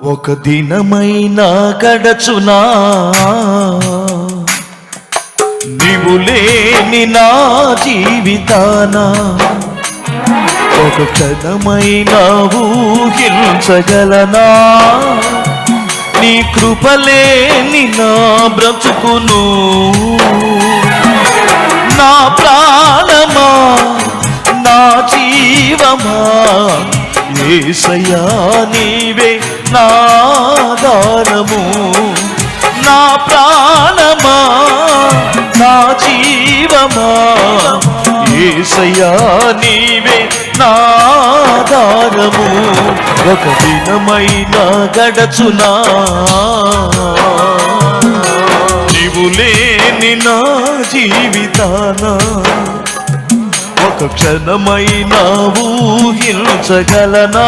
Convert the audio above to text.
ఒక దినమైనా గడచునా నీవు లేని నా జీవితాన, ఒక క్షణమైనా ఊహించగలనా నీ కృపలేని నా బ్రతుకును. నా ప్రాణమా నా జీవమా యేసయ్యా నీవే నా ఆధారము. నా ప్రాణమా నా జీవమా యేసయ్యా నీవే నా ఆధారము. ఒక దినమైనా గడచునా నీవు లేని నా జీవితాన, ఒక క్షణమైనా ఊహించగలనా.